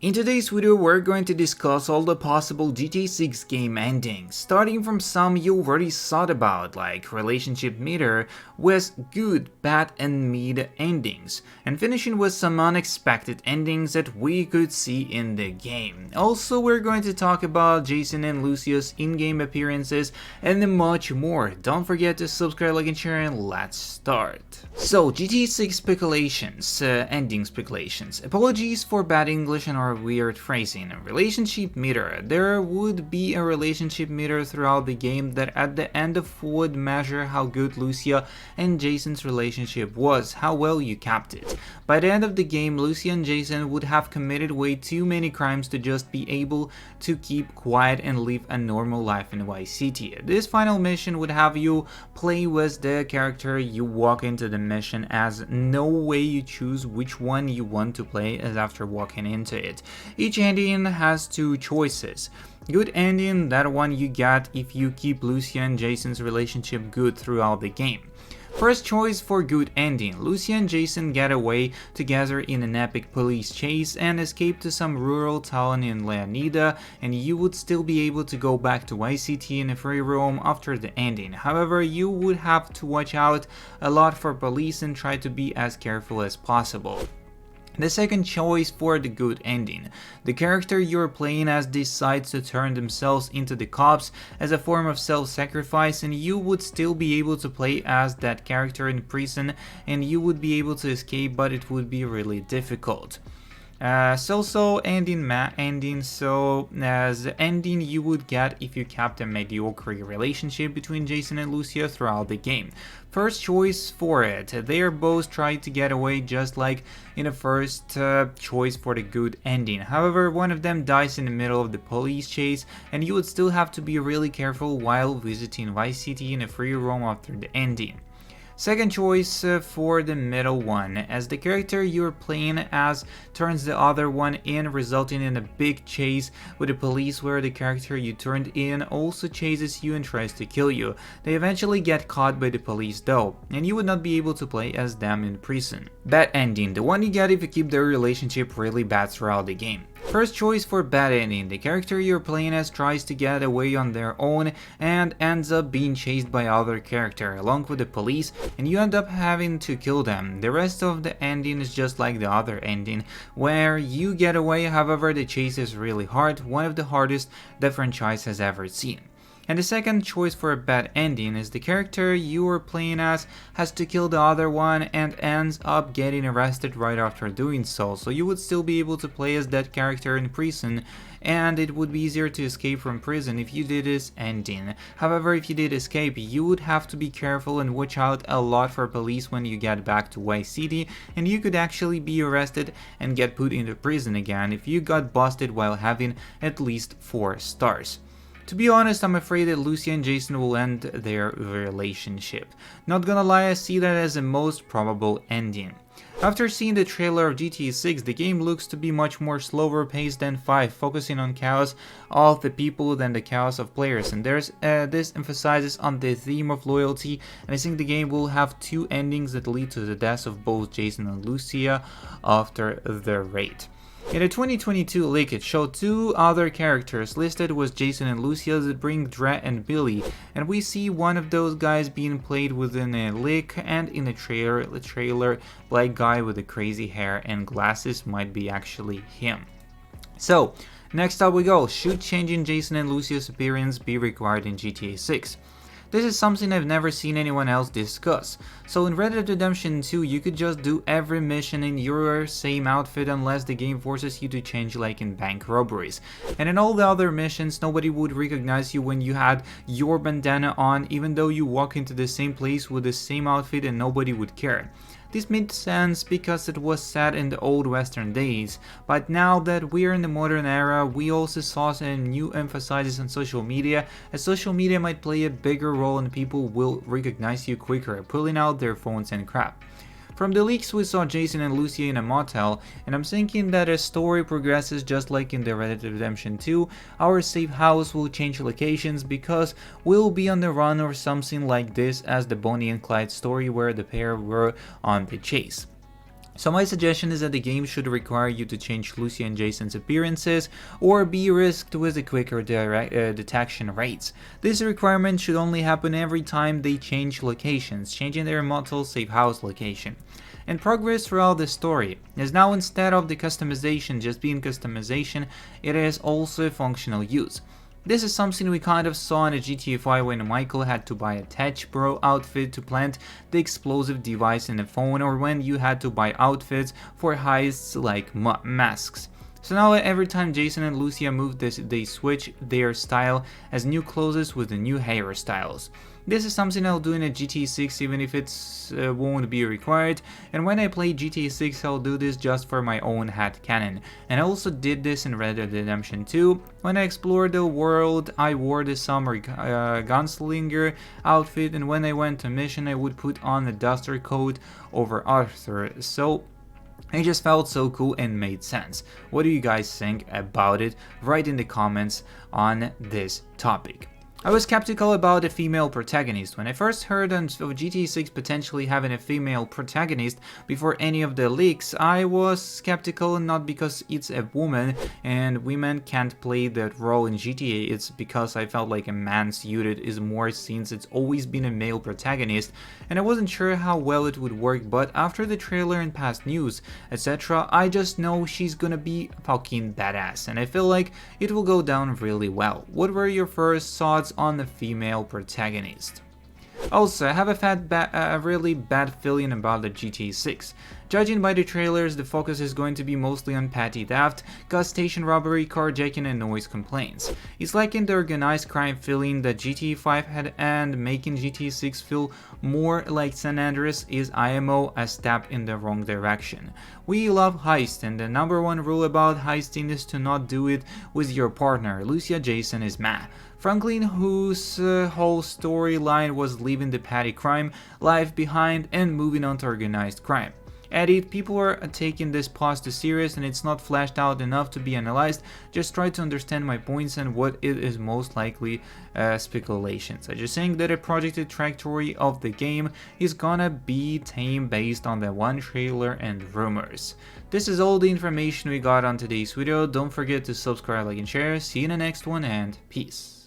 In today's video, we're going to discuss all the possible GTA 6 game endings, starting from some you already thought about, like relationship meter, with good, bad and mid endings, and finishing with some unexpected endings that we could see in the game. Also, we're going to talk about Jason and Lucia's in-game appearances and much more. Don't forget to subscribe, like and share, and let's start. So, GTA 6 speculations, ending speculations. Apologies for bad English and our weird phrasing. Relationship meter. There would be a relationship meter throughout the game that at the end of would measure how good Lucia and Jason's relationship was, how well you kept it. By the end of the game, Lucia and Jason would have committed way too many crimes to just be able to keep quiet and live a normal life in Vice City. This final mission would have you play with the character you walk into the mission, as no way you choose which one you want to play as after walking into it. Each ending has two choices. Good ending, that one you get if you keep Lucia and Jason's relationship good throughout the game. First choice for good ending, Lucia and Jason get away together in an epic police chase and escape to some rural town in Leonida, and you would still be able to go back to Vice City in a free roam after the ending. However, you would have to watch out a lot for police and try to be as careful as possible. The second choice for the good ending. The character you're playing as decides to turn themselves into the cops as a form of self-sacrifice, and you would still be able to play as that character in prison and you would be able to escape, but it would be really difficult. So ending, so as the ending you would get if you kept a mediocre relationship between Jason and Lucia throughout the game. First choice for it, they are both trying to get away just like in the first choice for the good ending. However, one of them dies in the middle of the police chase and you would still have to be really careful while visiting Vice City in a free roam after the ending. Second choice for the middle one, as the character you're playing as turns the other one in, resulting in a big chase with the police where the character you turned in also chases you and tries to kill you. They eventually get caught by the police though, and you would not be able to play as them in prison. Bad ending, the one you get if you keep their relationship really bad throughout the game. First choice for bad ending, the character you're playing as tries to get away on their own and ends up being chased by other character along with the police, and you end up having to kill them. The rest of the ending is just like the other ending, where you get away. However, the chase is really hard, one of the hardest the franchise has ever seen. And the second choice for a bad ending is the character you are playing as has to kill the other one and ends up getting arrested right after doing so. So you would still be able to play as that character in prison, and it would be easier to escape from prison if you did this ending. However, if you did escape, you would have to be careful and watch out a lot for police when you get back to Vice City, and you could actually be arrested and get put into prison again if you got busted while having at least 4 stars. To be honest, I'm afraid that Lucia and Jason will end their relationship. Not gonna lie, I see that as the most probable ending. After seeing the trailer of GTA 6, the game looks to be much more slower paced than 5, focusing on chaos of the people than the chaos of players, and this emphasizes on the theme of loyalty, and I think the game will have 2 endings that lead to the deaths of both Jason and Lucia after the raid. In a 2022 leak, it showed 2 other characters listed with Jason and Lucia that bring Dre and Billy, and we see one of those guys being played within a leak, and in the trailer, black guy with the crazy hair and glasses might be actually him. So, next up we go, should changing Jason and Lucia's appearance be required in GTA 6? This is something I've never seen anyone else discuss. So in Red Dead Redemption 2, you could just do every mission in your same outfit unless the game forces you to change, like in bank robberies. And in all the other missions, nobody would recognize you when you had your bandana on, even though you walk into the same place with the same outfit and nobody would care. This made sense because it was set in the old western days, but now that we're in the modern era, we also saw some new emphasis on social media, as social media might play a bigger role and people will recognize you quicker, pulling out their phones and crap. From the leaks we saw Jason and Lucia in a motel, and I'm thinking that as story progresses just like in the Red Dead Redemption 2, our safe house will change locations because we'll be on the run or something like this as the Bonnie and Clyde story where the pair were on the chase. So my suggestion is that the game should require you to change Lucia and Jason's appearances or be risked with a quicker detection rates. This requirement should only happen every time they change locations, changing their immortal safe house location. And progress throughout the story, as now instead of the customization just being customization, it is also functional use. This is something we kind of saw in a GTA 5 when Michael had to buy a Tech Bro outfit to plant the explosive device in a phone, or when you had to buy outfits for heists like masks. So now every time Jason and Lucia move this, they switch their style as new clothes with the new hairstyles. This is something I'll do in a GTA 6 even if it won't be required, and when I play GTA 6 I'll do this just for my own headcanon. And I also did this in Red Dead Redemption 2. When I explored the world I wore the summer gunslinger outfit, and when I went to mission I would put on a duster coat over Arthur. So it just felt so cool and made sense. What do you guys think about it? Write in the comments on this topic. I was skeptical about a female protagonist. When I first heard of GTA 6 potentially having a female protagonist before any of the leaks, I was skeptical, not because it's a woman and women can't play that role in GTA, it's because I felt like a man suited is more, since it's always been a male protagonist, and I wasn't sure how well it would work, but after the trailer and past news, etc., I just know she's gonna be fucking badass, and I feel like it will go down really well. What were your first thoughts on the female protagonist? Also, I have a really bad feeling about the GTA 6. Judging by the trailers, the focus is going to be mostly on petty theft, gas station robbery, carjacking, and noise complaints. It's like in the organized crime feeling that GTA 5 had, and making GTA 6 feel more like San Andreas is IMO a step in the wrong direction. We love heist, and the number one rule about heisting is to not do it with your partner. Lucia Jason is meh. Franklin, whose whole storyline was leaving the petty crime life behind and moving on to organized crime. Edit, people are taking this pause too serious and it's not fleshed out enough to be analyzed. Just try to understand my points and what it is most likely speculations. I just think that a projected trajectory of the game is gonna be tame based on the one trailer and rumors. This is all the information we got on today's video. Don't forget to subscribe, like, and share. See you in the next one, and peace.